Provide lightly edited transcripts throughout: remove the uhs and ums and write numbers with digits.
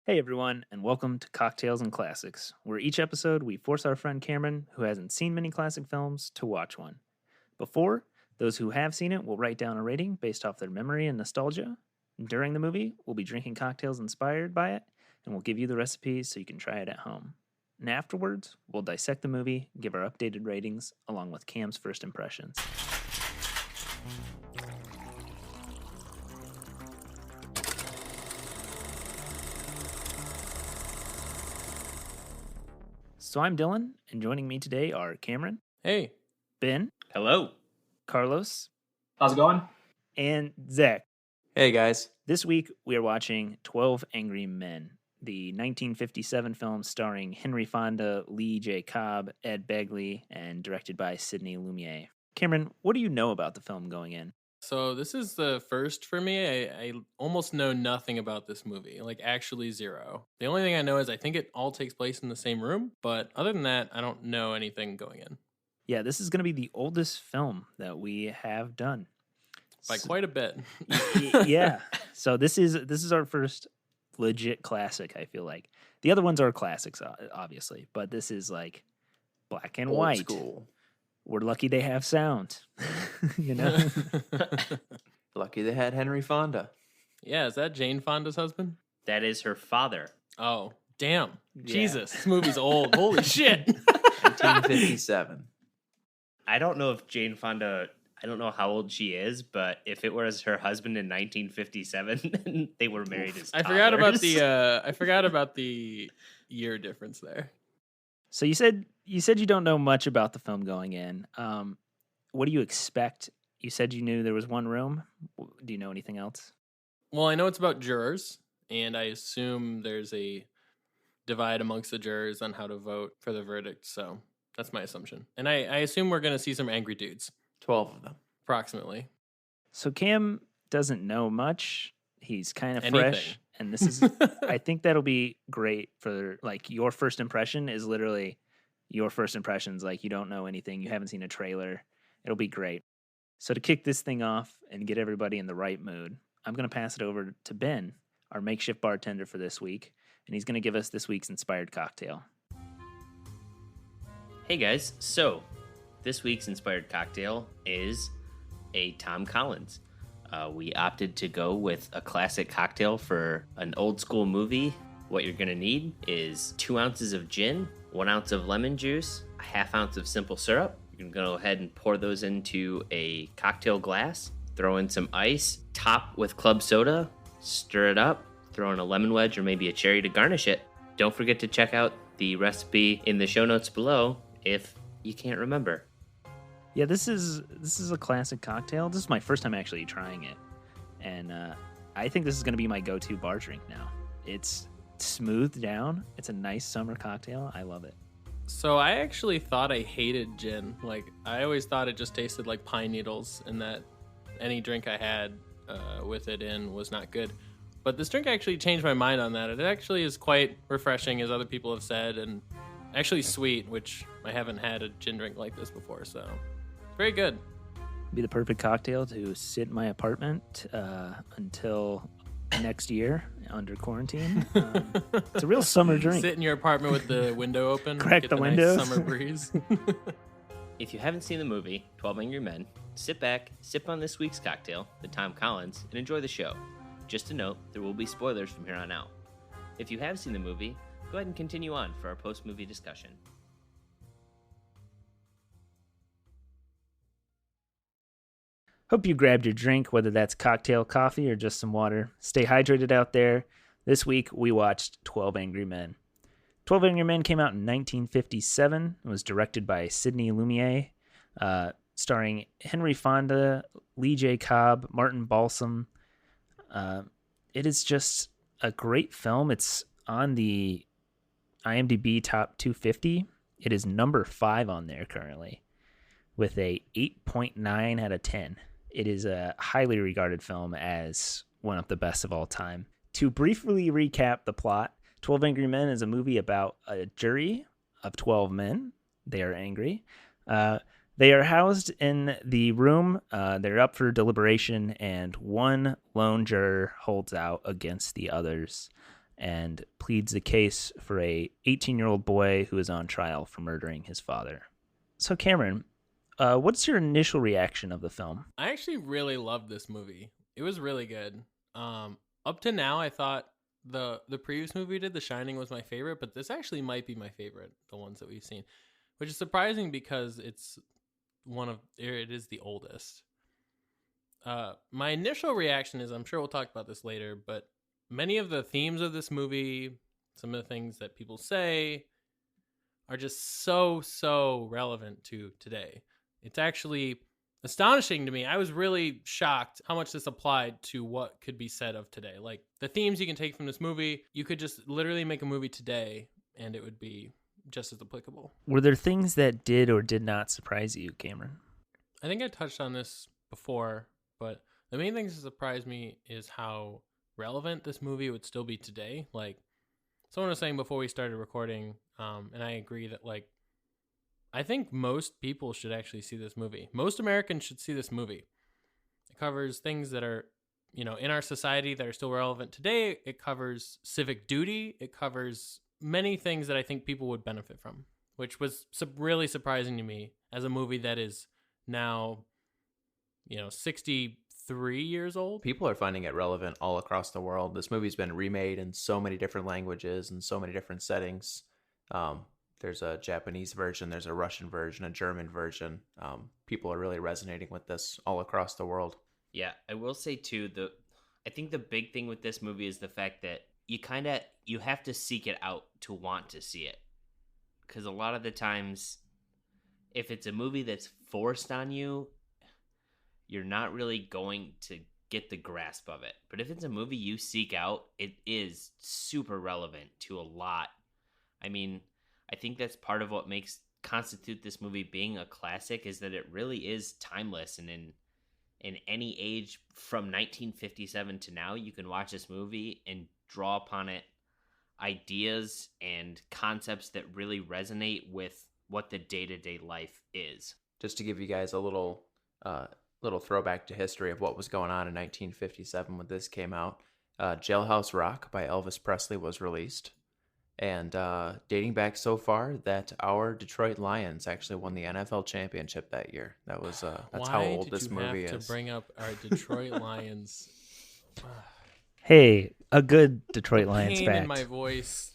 Hey everyone, and welcome to Cocktails and Classics, where each episode we force our friend Cameron, who hasn't seen many classic films, to watch one. Before, those who have seen it will write down a rating based off their memory and nostalgia. During the movie, we'll be drinking cocktails inspired by it, and we'll give you the recipes so you can try it at home. And afterwards, we'll dissect the movie, give our updated ratings, along with Cam's first impressions. So I'm Dylan, and joining me today are Cameron, Hey. Ben, Hello. Carlos, How's it going? and Zach. Hey, guys. This week we are watching 12 Angry Men, the 1957 film starring Henry Fonda, Lee J. Cobb, Ed Begley, and directed by Sidney Lumet. Cameron, what do you know about the film going in? So this is the first for me. I almost know nothing about this movie, like actually zero. The only thing I know is I think it all takes place in the same room, but other than that, I don't know anything going in. Yeah, this is going to be the oldest film that we have done. By quite a bit. Yeah. So this is our first legit classic, I feel like. The other ones are classics, obviously, but this is like black and Old white. school. We're lucky they have sound, you know? Lucky they had Henry Fonda. Yeah, is that Jane Fonda's husband? That is her father. Oh, damn. Yeah. Jesus, this movie's old. Holy shit. 1957. I don't know if Jane Fonda, I don't know how old she is, but if it was her husband in 1957, they were married as I forgot about toddlers. the year difference there. So you said you don't know much about the film going in. What do you expect? You said you knew there was one room. Do you know anything else? Well, I know it's about jurors, and I assume there's a divide amongst the jurors on how to vote for the verdict. So that's my assumption. And I assume we're going to see some angry dudes, 12 of them. approximately. So Cam doesn't know much. He's kind of Anything. fresh, and this is. I think that'll be great for like your first impression is literally your first impressions. Like you don't know anything, you haven't seen a trailer. It'll be great. So to kick this thing off and get everybody in the right mood, I'm going to pass it over to Ben, our makeshift bartender for this week, and he's going to give us this week's inspired cocktail. Hey guys, so this week's inspired cocktail is a Tom Collins. We opted to go with a classic cocktail for an old school movie. What you're going to need is 2 ounces of gin, 1 ounce of lemon juice, a half ounce of simple syrup. You're going to go ahead and pour those into a cocktail glass, throw in some ice, top with club soda, stir it up, throw in a lemon wedge or maybe a cherry to garnish it. Don't forget to check out the recipe in the show notes below if you can't remember. Yeah, this is a classic cocktail. This is my first time actually trying it, and I think this is going to be my go-to bar drink now. It's smoothed down. It's a nice summer cocktail. I love it. So I actually thought I hated gin. Like, I always thought it just tasted like pine needles and that any drink I had with it in was not good. But this drink actually changed my mind on that. It actually is quite refreshing, as other people have said, and actually sweet, which I haven't had a gin drink like this before, so very good. Be the perfect cocktail to sit in my apartment until next year under quarantine. It's a real summer drink. Sit in your apartment with the window open. Crack get the nice windows. summer breeze. If you haven't seen the movie 12 Angry Men, sit back, sip on this week's cocktail, the Tom Collins, and enjoy the show. Just a note, there will be spoilers from here on out. If you have seen the movie, go ahead and continue on for our post-movie discussion. Hope you grabbed your drink, whether that's cocktail, coffee, or just some water. Stay hydrated out there. This week, we watched 12 Angry Men. 12 Angry Men came out in 1957. It was directed by Sidney Lumet, starring Henry Fonda, Lee J. Cobb, Martin Balsam. It is just a great film. It's on the IMDb Top 250. It is number 5 on there currently with a 8.9 out of 10. It is a highly regarded film as one of the best of all time. To briefly recap the plot, 12 Angry Men is a movie about a jury of 12 men. They are angry. They are housed in the room. They're up for deliberation, and one lone juror holds out against the others. and pleads the case for a 18-year-old boy who is on trial for murdering his father. So Cameron, what's your initial reaction of the film? I actually really loved this movie. It was really good. Up to now, I thought the previous movie we did, The Shining, was my favorite, but this actually might be my favorite, the ones that we've seen, which is surprising because it is the oldest. My initial reaction is, I'm sure we'll talk about this later, but many of the themes of this movie, some of the things that people say, are just so relevant to today. It's actually astonishing to me. I was really shocked how much this applied to what could be said of today. Like the themes you can take from this movie, you could just literally make a movie today and it would be just as applicable. Were there things that did or did not surprise you, Cameron? I think I touched on this before, but the main things that surprised me is how relevant this movie would still be today. Like someone was saying before we started recording, and I agree that like I think most people should actually see this movie. Most Americans should see this movie. It covers things that are, in our society that are still relevant today. It covers civic duty. It covers many things that I think people would benefit from, which was really surprising to me as a movie that is now, 63 years old. People are finding it relevant all across the world. This movie's been remade in so many different languages and so many different settings. There's a Japanese version, there's a Russian version, a German version. People are really resonating with this all across the world. Yeah, I will say too, I think the big thing with this movie is the fact that you have to seek it out to want to see it. Because a lot of the times, if it's a movie that's forced on you, you're not really going to get the grasp of it. But if it's a movie you seek out, it is super relevant to a lot. I mean, I think that's part of what constitute this movie being a classic, is that it really is timeless, and in any age from 1957 to now, you can watch this movie and draw upon it ideas and concepts that really resonate with what the day-to-day life is. Just to give you guys a little throwback to history of what was going on in 1957 when this came out, Jailhouse Rock by Elvis Presley was released. And dating back so far that our Detroit Lions actually won the NFL championship that year. That's how old this movie is. Why did you have to bring up our Detroit Lions? Hey, a good Detroit Lions Pain fact. in my voice.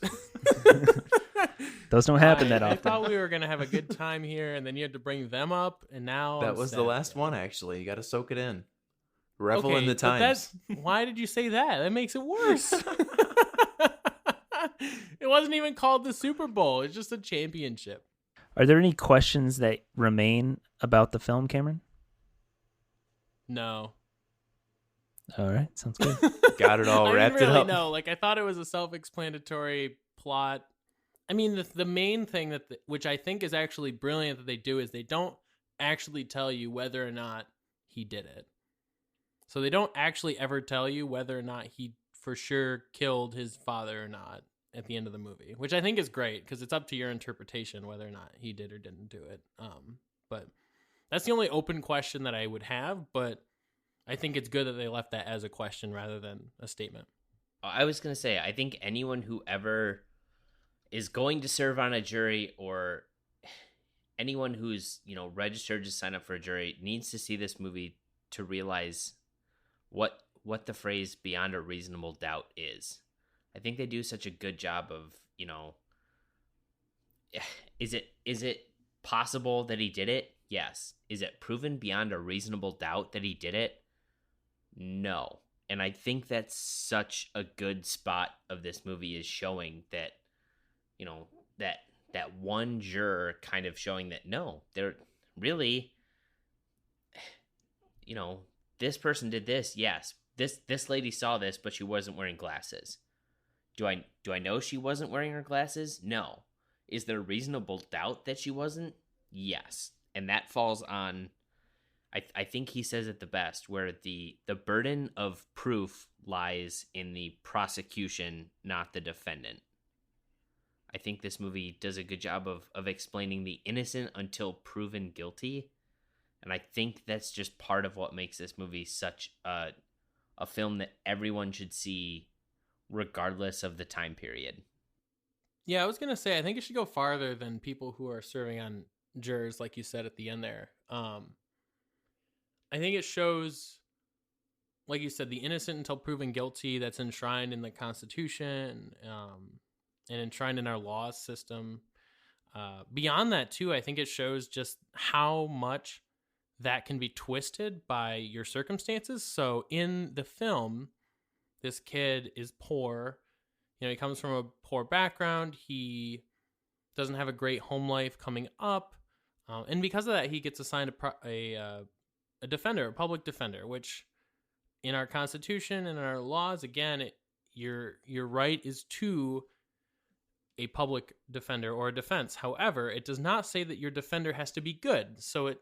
Those don't happen that I often. thought we were gonna have a good time here, and then you had to bring them up, and now That was the last one, actually. You got to soak it in. Revel in the but times. why did you say that? That makes it worse. It wasn't even called the Super Bowl. It's just a championship. Are there any questions that remain about the film, Cameron? No. All right, sounds good. Got it all I wrapped didn't it really up. know. Like I thought it was a self-explanatory plot. I mean, the main thing which I think is actually brilliant that they do is they don't actually tell you whether or not he did it. So they don't actually ever tell you whether or not he for sure killed his father or not at the end of the movie, which I think is great because it's up to your interpretation whether or not he did or didn't do it. But that's the only open question that I would have, but I think it's good that they left that as a question rather than a statement. I was going to say, I think anyone who ever is going to serve on a jury, or anyone who's, registered to sign up for a jury, needs to see this movie to realize what the phrase beyond a reasonable doubt is. I think they do such a good job of, is it possible that he did it? Yes. Is it proven beyond a reasonable doubt that he did it? No. And I think that's such a good spot of this movie, is showing that, that one juror kind of showing that, no, they're really, this person did this. Yes. This lady saw this, but she wasn't wearing glasses. Do I know she wasn't wearing her glasses? No. Is there reasonable doubt that she wasn't? Yes. And that falls on, I think he says it the best, where the burden of proof lies in the prosecution, not the defendant. I think this movie does a good job of explaining the innocent until proven guilty. And I think that's just part of what makes this movie such a film that everyone should see regardless of the time period. Yeah, I was gonna say I think it should go farther than people who are serving on jurors, like you said at the end there. I think it shows, like you said, the innocent until proven guilty that's enshrined in the Constitution, and enshrined in our law system. Beyond that, too, I think it shows just how much that can be twisted by your circumstances. So in the film, this kid is poor. He comes from a poor background. He doesn't have a great home life coming up. And because of that, he gets assigned a defender, a public defender, which in our Constitution and in our laws, again, your right is to a public defender or a defense. However, it does not say that your defender has to be good. So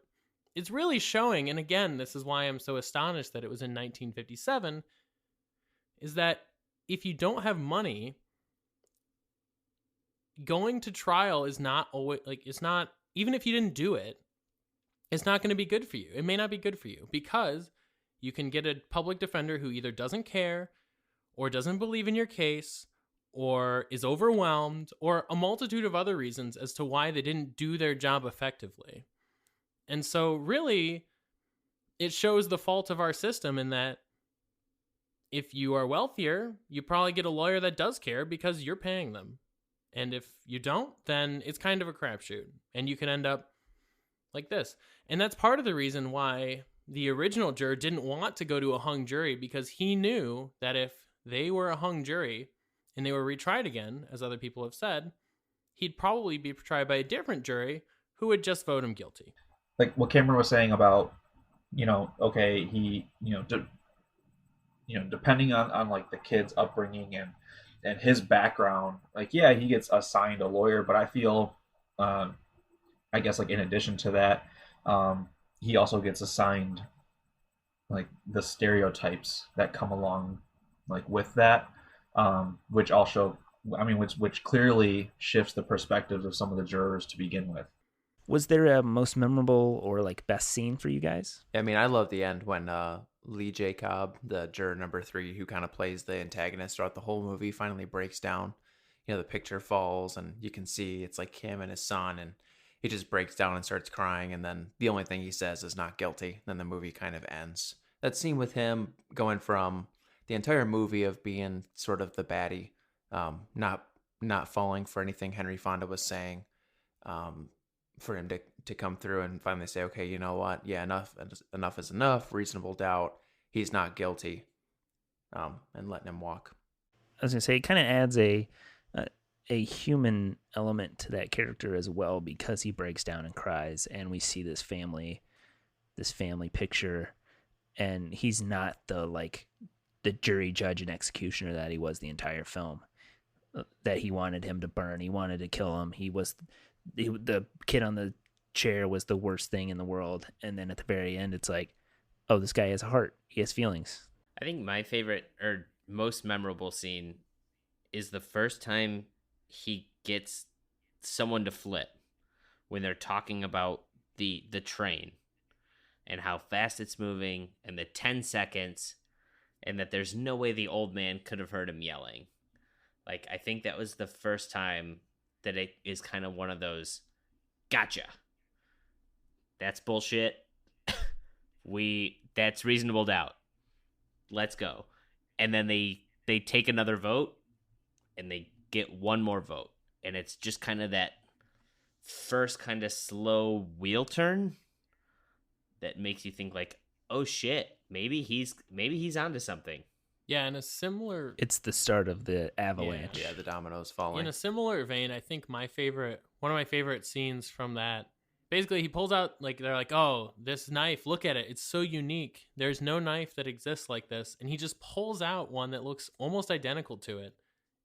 it's really showing, and again, this is why I'm so astonished that it was in 1957, is that if you don't have money, going to trial is not always, like, it's not, even if you didn't do it, it's not going to be good for you. It may not be good for you because you can get a public defender who either doesn't care or doesn't believe in your case or is overwhelmed or a multitude of other reasons as to why they didn't do their job effectively. And so really, it shows the fault of our system in that if you are wealthier, you probably get a lawyer that does care because you're paying them. And if you don't, then it's kind of a crapshoot. And you can end up like this. And that's part of the reason why the original juror didn't want to go to a hung jury, because he knew that if they were a hung jury and they were retried again, as other people have said, he'd probably be tried by a different jury who would just vote him guilty. Like what Cameron was saying about, okay, he, depending on like the kid's upbringing and his background, like, yeah, he gets assigned a lawyer, but I feel, I guess, like, in addition to that, he also gets assigned like the stereotypes that come along like with that, which which clearly shifts the perspectives of some of the jurors to begin with. Was there a most memorable or like best scene for you guys? I mean, I love the end when Lee J. Cobb, the juror number 3, who kind of plays the antagonist throughout the whole movie, finally breaks down. The picture falls and you can see it's like him and his son, and he just breaks down and starts crying, and then the only thing he says is not guilty. Then the movie kind of ends. That scene with him going from the entire movie of being sort of the baddie, not falling for anything Henry Fonda was saying, for him to come through and finally say, okay, you know what? Yeah, enough is enough. Reasonable doubt. He's not guilty. And letting him walk. I was gonna say it kind of adds a human element to that character as well, because he breaks down and cries, and we see this family picture, and he's not the jury, judge, and executioner that he was the entire film. That he wanted him to burn, he wanted to kill him. The kid on the chair was the worst thing in the world, and then at the very end, it's like, oh, this guy has a heart. He has feelings. I think my favorite or most memorable scene is the first time he gets someone to flip when they're talking about the train and how fast it's moving and the 10 seconds, and that there's no way the old man could have heard him yelling. Like, I think that was the first time that it is kind of one of those, gotcha. That's bullshit. That's reasonable doubt. Let's go. And then they take another vote and they get one more vote. And it's just kind of that first kind of slow wheel turn that makes you think like, oh shit, maybe he's onto something. Yeah, in a similar... It's the start of the avalanche. Yeah, the dominoes falling. In a similar vein, I think one of my favorite scenes from that, basically he pulls out, like, they're like, oh, this knife, look at it. It's so unique. There's no knife that exists like this. And he just pulls out one that looks almost identical to it.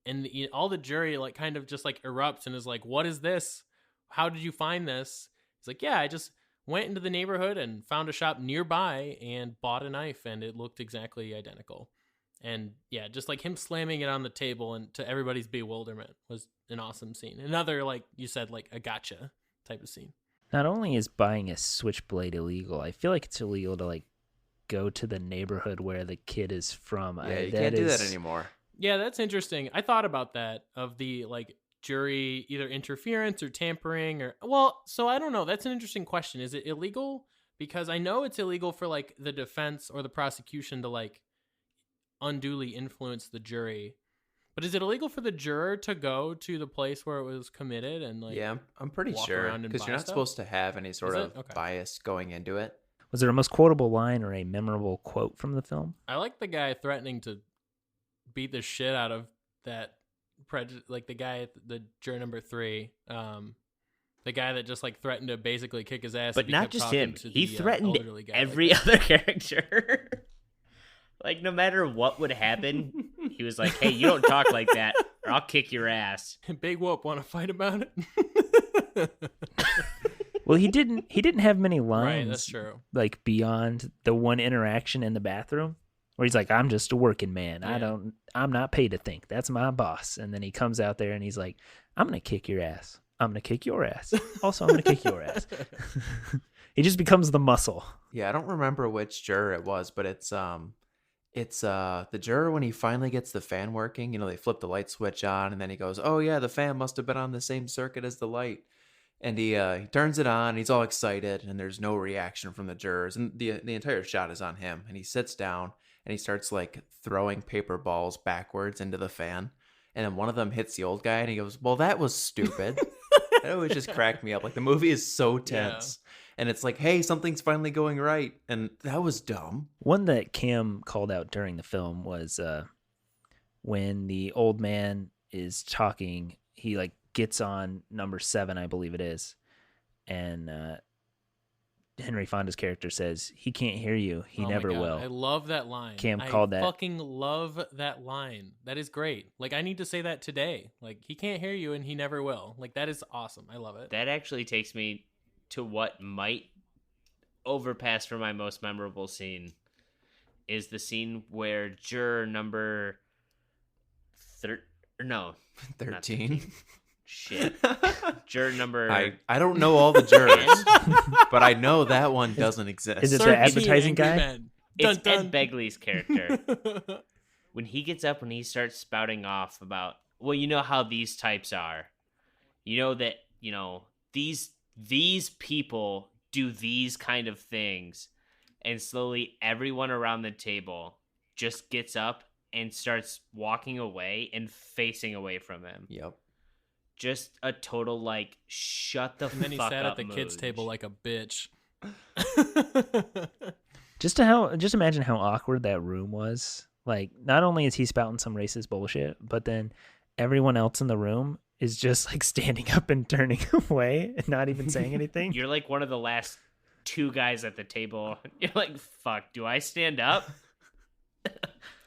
And all the jury, like, kind of just, like, erupts and is like, what is this? How did you find this? He's like, yeah, I just went into the neighborhood and found a shop nearby and bought a knife, and it looked exactly identical. And yeah, just like him slamming it on the table and to everybody's bewilderment was an awesome scene. Another, like you said, like a gotcha type of scene. Not only is buying a switchblade illegal, I feel like it's illegal to like go to the neighborhood where the kid is from. Yeah, you can't do that anymore. Yeah, that's interesting. I thought about that of the like jury either interference or tampering or well, so I don't know. That's an interesting question. Is it illegal? Because I know it's illegal for like the defense or the prosecution to like unduly influence the jury. But is it illegal for the juror to go to the place where it was committed and like Yeah, I'm pretty walk sure around and because buy you're not stuff? supposed to have any sort Is of it? Okay. bias going into it. Was there a most quotable line or a memorable quote from the film? I like the guy threatening to beat the shit out of that like the guy, the juror number 3, the guy that just like threatened to basically kick his ass. But if he not kept just talking him. to He the, threatened elderly guy every like that. other character. Like, no matter what would happen, he was like, hey, you don't talk like that, or I'll kick your ass. Big Whoop, want to fight about it? Well, he didn't have many lines. Right, that's true. Like beyond the one interaction in the bathroom where he's like, I'm just a working man. Yeah. I'm not paid to think. That's my boss. And then he comes out there and he's like, I'm going to kick your ass. I'm going to kick your ass. Also, I'm going to kick your ass. He just becomes the muscle. Yeah, I don't remember which juror it was, but it's the juror when he finally gets the fan working. You know, they flip the light switch on, and then he goes, "Oh yeah, the fan must have been on the same circuit as the light." And he turns it on. He's all excited, and there's no reaction from the jurors, and the entire shot is on him. And he sits down and he starts like throwing paper balls backwards into the fan, and then one of them hits the old guy, and he goes, "Well, that was stupid." That always just cracked me up. Like the movie is so tense. And it's like, hey, something's finally going right. And that was dumb. One that Cam called out during the film was when the old man is talking, he like gets on number 7, I believe it is. And Henry Fonda's character says, he can't hear you. He Oh my never God, will. I love that line. Cam called that. I fucking love that line. That is great. Like, I need to say that today. Like, he can't hear you and he never will. Like, that is awesome. I love it. That actually takes me to what might overpass for my most memorable scene is the scene where juror number 13. Shit. Juror number I don't know all the jurors, but I know that one doesn't exist. Is it the 13 advertising Angry guy? Men. It's Dun, Ed Begley's character. When he gets up and he starts spouting off about, well, you know how these types are. You know that, you know, these people do these kind of things. And slowly everyone around the table just gets up and starts walking away and facing away from him. Yep. Just a total, like, shut the fuck up And then he sat at the mood. kids' table like a bitch. Just imagine how awkward that room was. Like, not only is he spouting some racist bullshit, but then everyone else in the room is just like standing up and turning away and not even saying anything. You're like one of the last 2 guys at the table. You're like, fuck, do I stand up?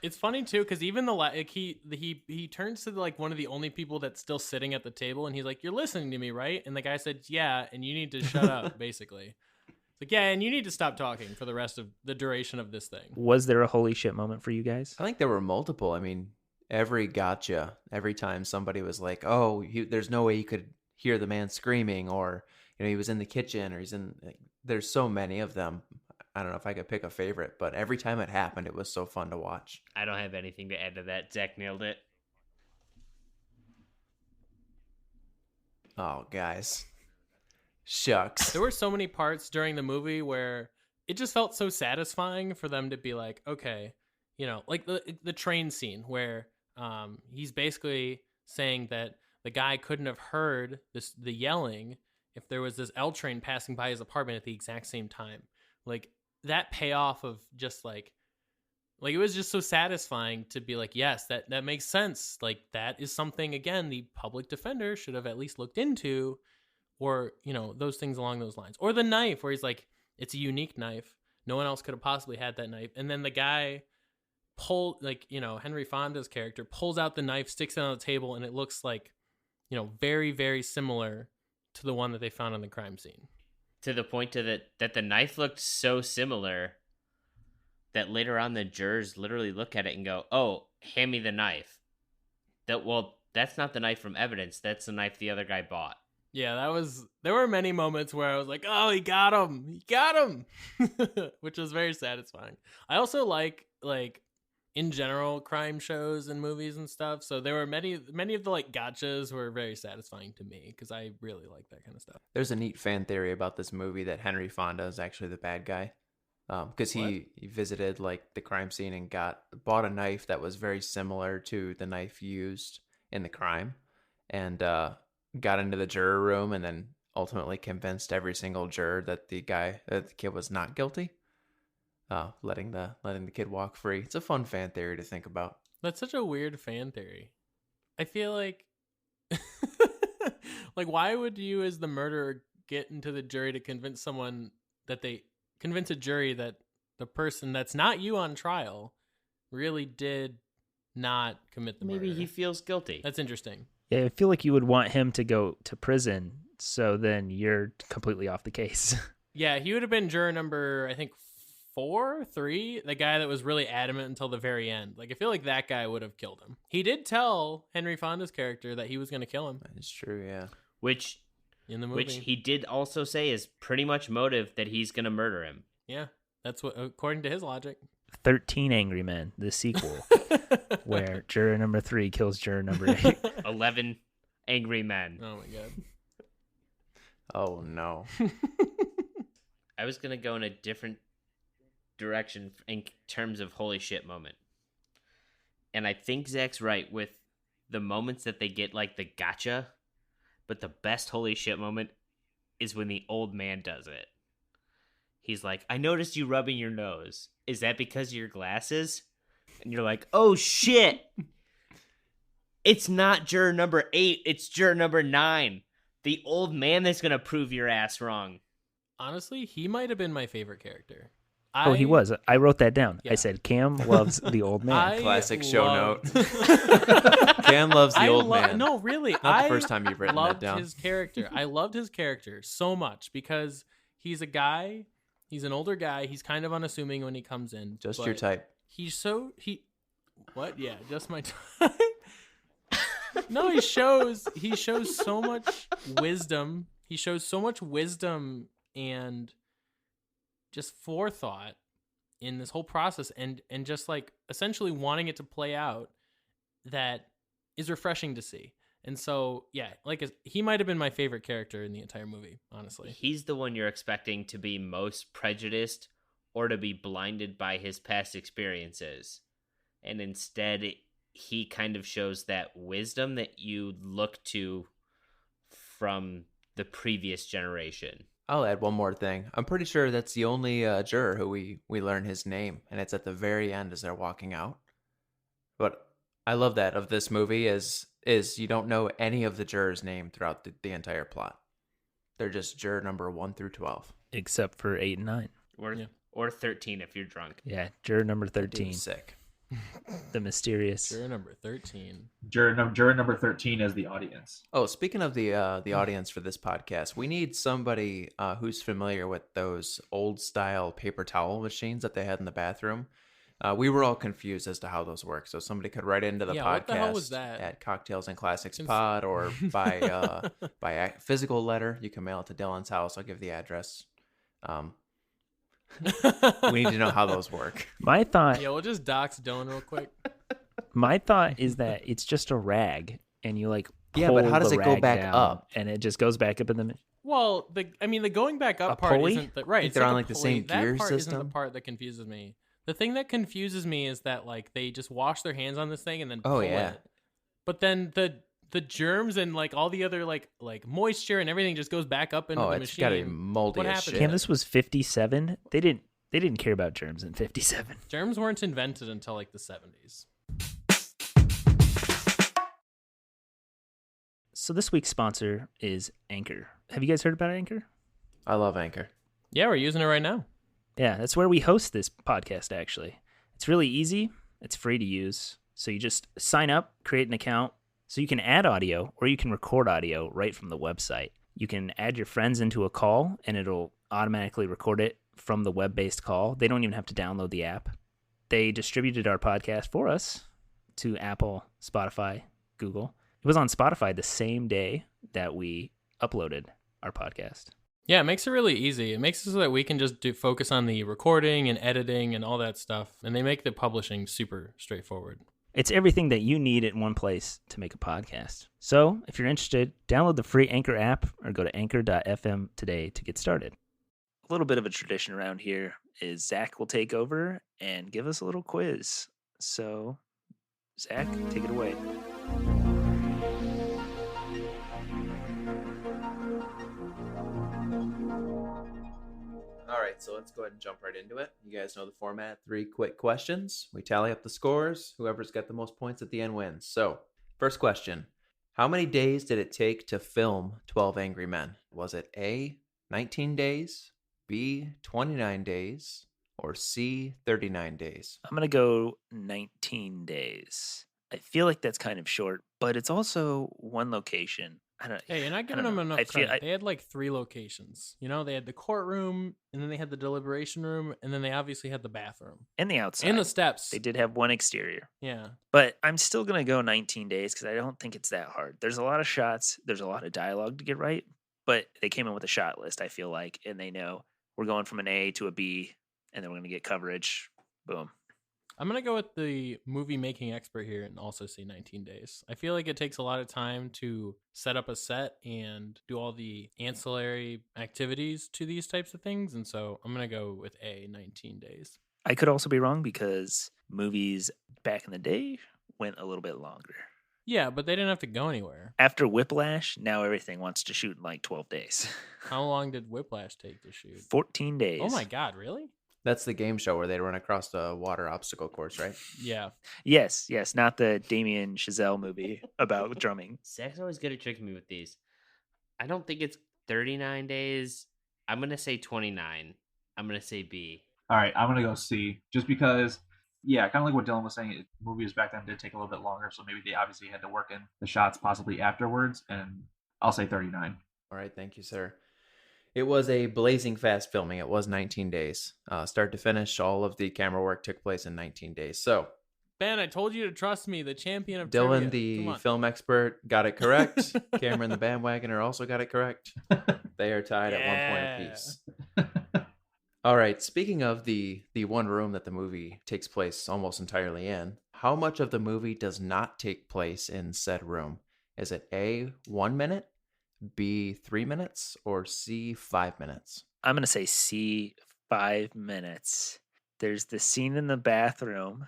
It's funny too, because even like he turns to like one of the only people that's still sitting at the table, and he's like, "You're listening to me, right?" And the guy said, "Yeah," and you need to shut up, basically. It's like, yeah, and you need to stop talking for the rest of the duration of this thing. Was there a holy shit moment for you guys? I think there were multiple. I mean, every time somebody was like, "Oh, there's no way you could hear the man screaming," or you know, he was in the kitchen, or he's in. There's so many of them. I don't know if I could pick a favorite, but every time it happened, it was so fun to watch. I don't have anything to add to that. Zach nailed it. Oh, guys. Shucks. There were so many parts during the movie where it just felt so satisfying for them to be like, okay, you know, like the train scene where he's basically saying that the guy couldn't have heard the yelling if there was this L train passing by his apartment at the exact same time. Like that payoff of just like it was just so satisfying to be like, yes, that makes sense. Like that is something, again, the public defender should have at least looked into, or, you know, those things along those lines. Or the knife where he's like, it's a unique knife. No one else could have possibly had that knife. And then the guy Henry Fonda's character pulls out the knife, sticks it on the table, and it looks like, you know, very, very similar to the one that they found on the crime scene. To the point that the knife looked so similar that later on the jurors literally look at it and go, "Oh, hand me the knife." That's not the knife from evidence. That's the knife the other guy bought. Yeah, there were many moments where I was like, "Oh, he got him," which was very satisfying. I also like in general crime shows and movies and stuff. So there were many of the like gotchas were very satisfying to me because I really like that kind of stuff. There's a neat fan theory about this movie that Henry Fonda is actually the bad guy, because he visited like the crime scene and bought a knife that was very similar to the knife used in the crime, and got into the juror room and then ultimately convinced every single juror that the kid was not guilty, letting the kid walk free. It's a fun fan theory to think about. That's such a weird fan theory. I feel like like why would you as the murderer get into the jury to convince a jury that the person that's not you on trial really did not commit the murder? Maybe he feels guilty. That's interesting. Yeah, I feel like you would want him to go to prison, so then you're completely off the case. Yeah, he would have been juror number, I think, 3, the guy that was really adamant until the very end. Like, I feel like that guy would have killed him. He did tell Henry Fonda's character that he was going to kill him. It's true, yeah. Which in the movie, which he did also say is pretty much motive that he's going to murder him. Yeah, that's what, according to his logic. 13 Angry Men, the sequel, where juror number 3 kills juror number 8. 11 angry men. Oh my god. Oh no. I was going to go in a different direction in terms of holy shit moment. And I think Zach's right with the moments that they get like the gotcha, but the best holy shit moment is when the old man does it. He's like, I noticed you rubbing your nose. Is that because of your glasses? And you're like, oh shit. It's not juror number 8. It's juror number 9. The old man that's going to prove your ass wrong. Honestly, he might have been my favorite character. Oh, he was. I wrote that down. Yeah. I said, Cam loves the old man. Classic show note. Cam loves the old man. No, really. Not the first time you've written that down. His character. I loved his character so much because he's a guy. He's an older guy. He's kind of unassuming when he comes in. Just your type. What? Yeah, just my type. No, he shows so much wisdom. He shows so much wisdom and just forethought in this whole process and just like essentially wanting it to play out that is refreshing to see. And so, yeah, like he might have been my favorite character in the entire movie, honestly. He's the one you're expecting to be most prejudiced or to be blinded by his past experiences. And instead, he kind of shows that wisdom that you look to from the previous generation. I'll add one more thing. I'm pretty sure that's the only juror who we learn his name, and it's at the very end as they're walking out. But I love that of this movie is you don't know any of the jurors' name throughout the entire plot. They're just juror number 1 through 12. Except for 8 and 9. Or 13 if you're drunk. Yeah, juror number 13. Sick. The mysterious. Juror number 13. Juror number 13 is the audience. Oh, speaking of the audience for this podcast, we need somebody who's familiar with those old style paper towel machines that they had in the bathroom. We were all confused as to how those work, so somebody could write into the podcast what the hell was that? at Cocktails and Classics Pod, or by by physical letter. You can mail it to Dylan's house. I'll give the address. We need to know how those work. My thought Yeah, we'll just dox Dylan real quick. My thought is that it's just a rag, and you like Yeah, but pull how does the it go rag back down, up? and it just goes back up in the. Well, the going back up A part pulley? isn't the right. Think It's they're on, a like, the pulley. same That gear part Isn't system? the part that confuses me. The thing that confuses me is that like they just wash their hands on this thing and then Oh, pull yeah. it. But then the germs and like all the other like moisture and everything just goes back up into Oh, the it's machine. got to be moldy What as happened? shit. Cam, this was 57. They didn't care about germs in 57. Germs weren't invented until like the 70s. So this week's sponsor is Anchor. Have you guys heard about Anchor? I love Anchor. Yeah, we're using it right now. Yeah, that's where we host this podcast, actually. It's really easy. It's free to use. So you just sign up, create an account, so you can add audio or you can record audio right from the website. You can add your friends into a call, and it'll automatically record it from the web-based call. They don't even have to download the app. They distributed our podcast for us to Apple, Spotify, Google. It was on Spotify the same day that we uploaded our podcast. Yeah, it makes it really easy. It makes it so that we can just focus on the recording and editing and all that stuff. And they make the publishing super straightforward. It's everything that you need in one place to make a podcast. So if you're interested, download the free Anchor app or go to anchor.fm today to get started. A little bit of a tradition around here is Zach will take over and give us a little quiz. So, Zach, take it away. All right, so let's go ahead and jump right into it. You guys know the format. 3 quick questions. We tally up the scores. Whoever's got the most points at the end wins. So, first question. How many days did it take to film 12 Angry Men? Was it A, 19 days, B, 29 days, or C, 39 days? I'm going to go 19 days. I feel like that's kind of short, but it's also one location. Hey, you're not giving them enough credit. They had like 3 locations. You know, they had the courtroom, and then they had the deliberation room, and then they obviously had the bathroom. And the outside. And the steps. They did have one exterior. Yeah. But I'm still going to go 19 days because I don't think it's that hard. There's a lot of shots. There's a lot of dialogue to get right. But they came in with a shot list, I feel like, and they know we're going from an A to a B, and then we're going to get coverage. Boom. I'm going to go with the movie making expert here and also say 19 days. I feel like it takes a lot of time to set up a set and do all the ancillary activities to these types of things. And so I'm going to go with A, 19 days. I could also be wrong because movies back in the day went a little bit longer. Yeah, but they didn't have to go anywhere. After Whiplash, now everything wants to shoot in like 12 days. How long did Whiplash take to shoot? 14 days. Oh my God, really? That's the game show where they run across the water obstacle course, right? Yeah. Yes, not the Damien Chazelle movie about drumming. Zach's always good at tricking me with these. I don't think it's 39 days. I'm going to say 29. I'm going to say B. All right, I'm going to go C, just because, yeah, kind of like what Dylan was saying, movies back then did take a little bit longer, so maybe they obviously had to work in the shots possibly afterwards, and I'll say 39. All right, thank you, sir. It was a blazing fast filming. It was 19 days. Start to finish, all of the camera work took place in 19 days. So, Ben, I told you to trust me, the champion of Dylan, trivia. the film expert, got it correct. Cameron, the bandwagoner, also got it correct. They are tied at 1 point apiece. All right, speaking of the one room that the movie takes place almost entirely in, how much of the movie does not take place in said room? Is it A, 1 minute, B, 3 minutes, or C, 5 minutes? I'm going to say C, 5 minutes. There's the scene in the bathroom,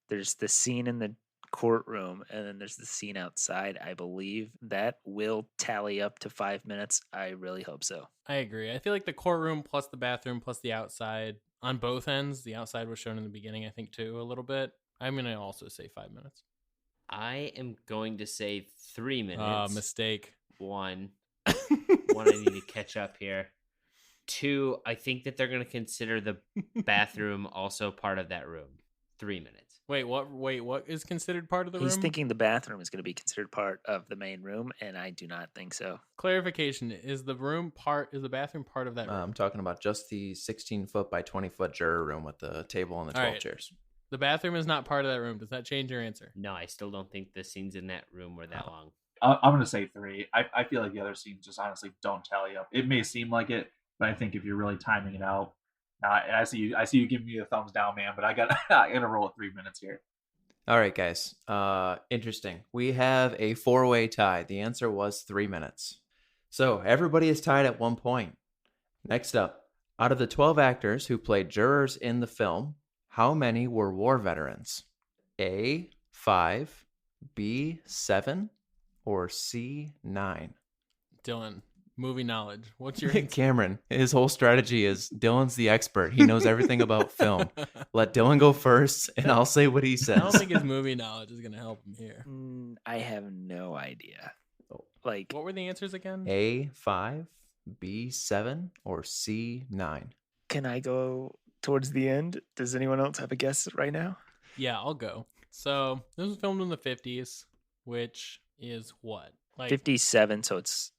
there's the scene in the courtroom, and then there's the scene outside. I believe that will tally up to 5 minutes. I really hope so. I agree. I feel like the courtroom plus the bathroom plus the outside on both ends. The outside was shown in the beginning, I think, too, a little bit. I'm going to also say 5 minutes. I am going to say 3 minutes. Mistake. 1. I need to catch up here. 2, I think that they're going to consider the bathroom also part of that room. 3 minutes. Wait, what is considered part of the room? He's thinking the bathroom is going to be considered part of the main room, and I do not think so. Clarification, is the bathroom part of that room? I'm talking about just the 16-foot by 20-foot juror room with the table and the 12 chairs. The bathroom is not part of that room. Does that change your answer? No, I still don't think the scenes in that room were that long. I'm going to say 3. I feel like the other scenes just honestly don't tally up. It may seem like it, but I think if you're really timing it out, I see you giving me a thumbs down, man, but I got to roll at 3 minutes here. All right, guys. Interesting. We have a 4-way tie. The answer was 3 minutes. So everybody is tied at 1 point. Next up, out of the 12 actors who played jurors in the film, how many were war veterans? A, 5, B, 7, or C, 9? Dylan, movie knowledge. What's your answer? Cameron, his whole strategy is Dylan's the expert. He knows everything about film. Let Dylan go first, and I'll say what he says. I don't think his movie knowledge is going to help him here. I have no idea. What were the answers again? A, 5, B, 7, or C, 9? Can I go towards the end? Does anyone else have a guess right now? Yeah, I'll go. So this was filmed in the 50s, which is what? 57, so it's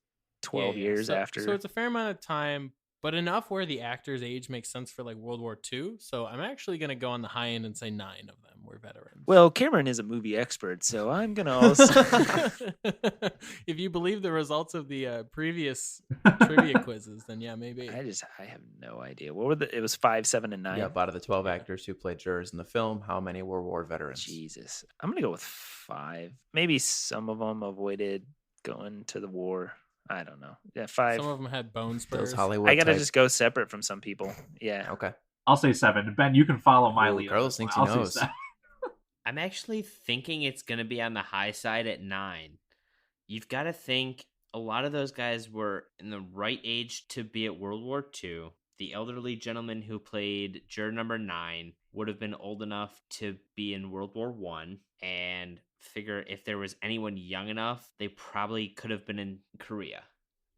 12 years so, after. So it's a fair amount of time but enough where the actor's age makes sense for like World War II. So I'm actually going to go on the high end and say 9 of them were veterans. Well, Cameron is a movie expert, so I'm gonna also. If you believe the results of the previous trivia quizzes, then yeah, maybe. I have no idea. What were It was 5, 7, and 9. Yeah, out of the 12 actors who played jurors in the film, how many were war veterans? Jesus, I'm gonna go with 5. Maybe some of them avoided going to the war. I don't know. Yeah, 5. Some of them had bone Those spurs. Hollywood. I gotta type- just go separate from some people. Yeah. Okay. I'll say 7. Ben, you can follow my Ooh, lead. Carlos thinks he I'll say knows. 7. I'm actually thinking it's going to be on the high side at 9. You've got to think a lot of those guys were in the right age to be at World War II. The elderly gentleman who played juror number 9 would have been old enough to be in World War I, and figure if there was anyone young enough, they probably could have been in Korea.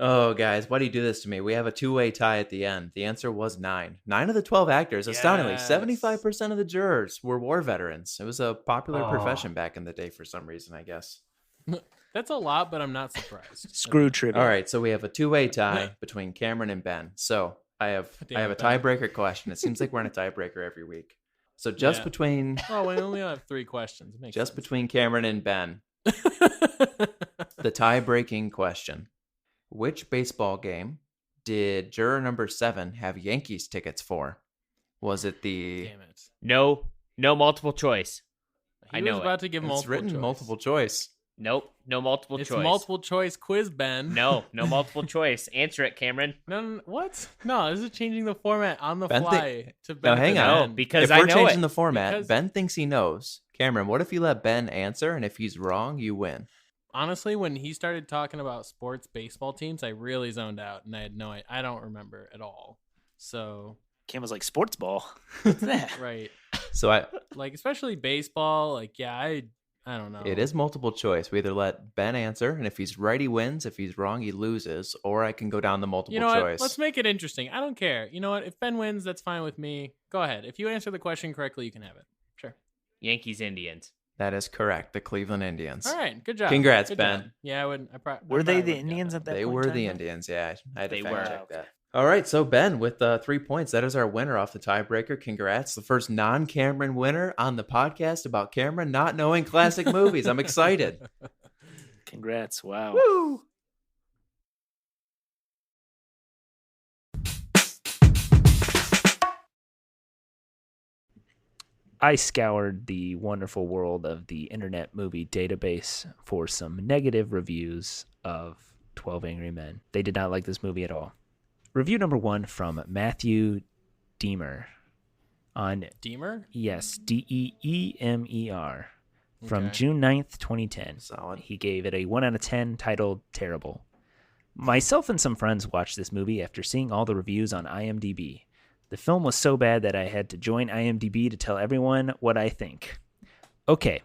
Oh, guys, why do you do this to me? We have a 2-way tie at the end. The answer was 9. 9 of the 12 actors, astoundingly, Yes. 75% of the jurors were war veterans. It was a popular profession back in the day for some reason, I guess. That's a lot, but I'm not surprised. Screw trivia. All right, so we have a 2-way tie between Cameron and Ben. So I have Damn a it, Ben. tiebreaker question. It seems like we're in a tiebreaker every week. So just Yeah. between Oh, we only have 3 questions. It makes just sense. between Cameron and Ben, the tie-breaking question. Which baseball game did juror number 7 have Yankees tickets for? Was it the... Damn it. No multiple choice. He I was know about to give It's multiple written choice. multiple choice. Nope, no multiple It's choice. multiple choice quiz, Ben. No multiple choice. Answer it, Cameron. No, what? No, this is changing the format on the Ben fly to Now, benefit hang on. No, Ben. because If I we're know changing it. the format, Because- Ben thinks he knows. Cameron, what if you let Ben answer, and if he's wrong, you win? Honestly, when he started talking about sports baseball teams, I really zoned out, and I had I don't remember at all. So, Cam was like, sports ball. What's that? right, So like especially baseball, like yeah, I don't know. it is multiple choice. We either let Ben answer, and if he's right, he wins. If he's wrong, he loses. Or I can go down the multiple You know what? choice. Let's make it interesting. I don't care. You know what? If Ben wins, that's fine with me. Go ahead. If you answer the question correctly, you can have it. Sure. Yankees, Indians. That is correct. The Cleveland Indians. All right. Good job. Congrats, Good Ben. job. Yeah, I would. Were they the Indians at that They point? were in time, the though? Indians, yeah. I had to They fact were. check that. All right, so Ben, with 3 points, that is our winner off the tiebreaker. Congrats. The first non-Cameron winner on the podcast about Cameron not knowing classic movies. I'm excited. Congrats. Wow. Woo! I scoured the wonderful world of the Internet Movie Database for some negative reviews of 12 Angry Men. They did not like this movie at all. Review number 1 from Matthew Deemer on, Deemer? yes, Deemer, from Okay. June 9th, 2010. Solid. He gave it a 1 out of 10, titled Terrible. Myself and some friends watched this movie after seeing all the reviews on IMDb. The film was so bad that I had to join IMDb to tell everyone what I think. Okay,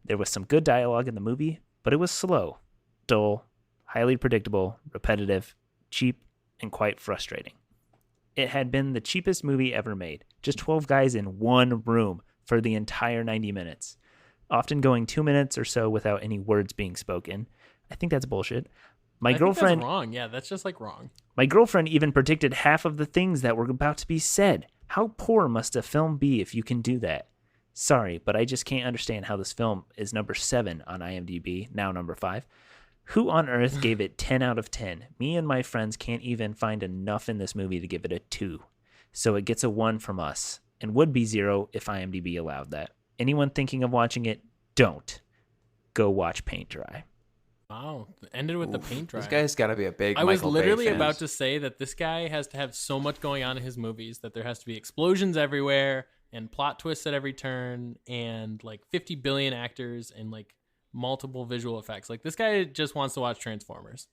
there was some good dialogue in the movie, but it was slow, dull, highly predictable, repetitive, cheap, and quite frustrating. It had been the cheapest movie ever made, just 12 guys in one room for the entire 90 minutes, often going 2 minutes or so without any words being spoken. I think that's bullshit. I think that's wrong. Yeah, that's just like wrong. My girlfriend even predicted half of the things that were about to be said. How poor must a film be if you can do that? Sorry, but I just can't understand how this film is number 7 on IMDb, now number 5. Who on earth gave it 10 out of 10? Me and my friends can't even find enough in this movie to give it a 2. So it gets a 1 from us, and would be 0 if IMDb allowed that. Anyone thinking of watching it, don't. Go watch Paint Dry. Wow. Ended with the paint dry. This guy's got to be a big I was Michael Bay literally fan. about to say that this guy has to have so much going on in his movies that there has to be explosions everywhere and plot twists at every turn and like 50 billion actors and like multiple visual effects. Like this guy just wants to watch Transformers.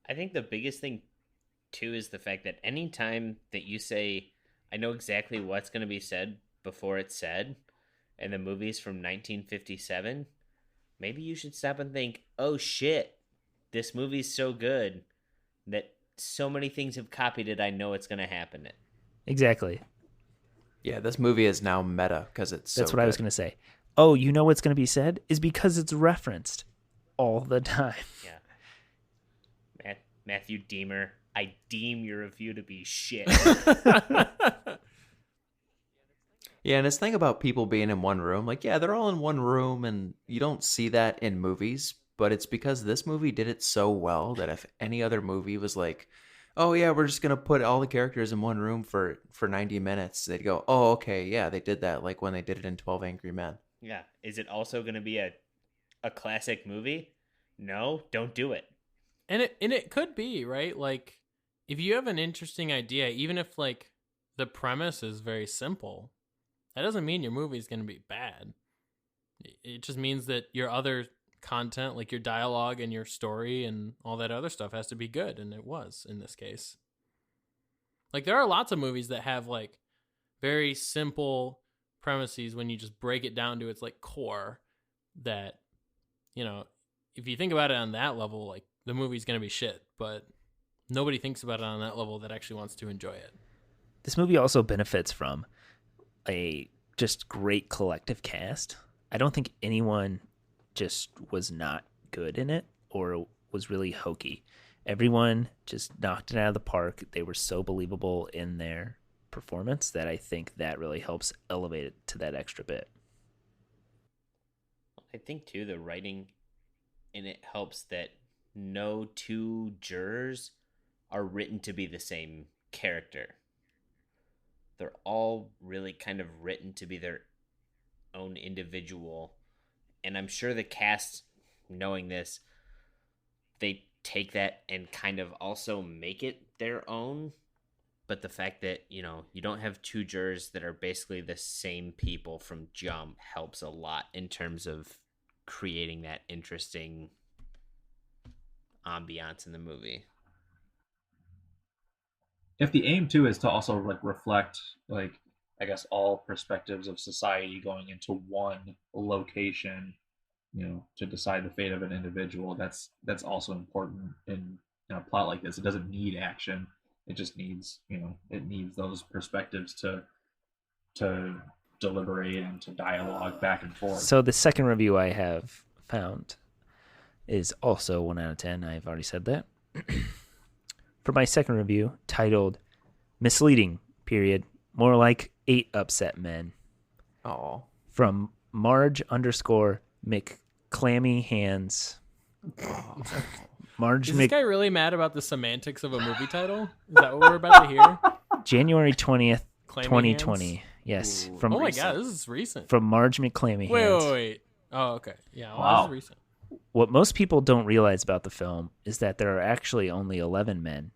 I think the biggest thing, too, is the fact that any time that you say, I know exactly what's going to be said before it's said, and the movie's from 1957, maybe you should stop and think, oh shit, this movie's so good that so many things have copied it, I know it's going to happen. Exactly. Yeah, this movie is now meta because it's so That's what I was good. going to say. Oh, you know what's going to be said? Is because it's referenced all the time. Yeah. Matthew Deemer, I deem your review to be shit. Yeah, and this thing about people being in one room, like, yeah, they're all in one room, and you don't see that in movies, but it's because this movie did it so well that if any other movie was like, oh, yeah, we're just going to put all the characters in one room for 90 minutes, they'd go, oh, okay, yeah, they did that, like when they did it in 12 Angry Men. Yeah. Is it also going to be a classic movie? No, don't do it. And it could be, right? Like, if you have an interesting idea, even if like the premise is very simple, that doesn't mean your movie is going to be bad. It just means that your other content, like your dialogue and your story and all that other stuff, has to be good, and it was in this case. Like, there are lots of movies that have like very simple premises when you just break it down to its like core, that, you know, if you think about it on that level, like the movie's going to be shit, but nobody thinks about it on that level that actually wants to enjoy it. This movie also benefits from a just great collective cast. I don't think anyone just was not good in it or was really hokey. Everyone just knocked it out of the park. They were so believable in their performance that I think that really helps elevate it to that extra bit. I think too the writing in it helps that no two jurors are written to be the same character. They're all really kind of written to be their own individual. And I'm sure the cast, knowing this, they take that and kind of also make it their own. But the fact that, you know, you don't have two jurors that are basically the same people from jump helps a lot in terms of creating that interesting ambiance in the movie. If the aim too is to also like reflect, like, I guess, all perspectives of society going into one location, to decide the fate of an individual, that's also important in a plot like this. It doesn't need action. It just needs, it needs those perspectives to deliberate and to dialogue back and forth. So the second review I have found is also 1 out of 10. I've already said that. For my second review, titled Misleading, more like 8 upset men. Oh. From Marge_McClammy Hands. Is this guy really mad about the semantics of a movie title? Is that what we're about to hear? January 20th, Clammy 2020. Hands? Yes. Ooh. Oh my god, this is recent. From Marge McClammy Hands. Wait. Oh, okay. Yeah, wow. This is recent. What most people don't realize about the film is that there are actually only 11 men,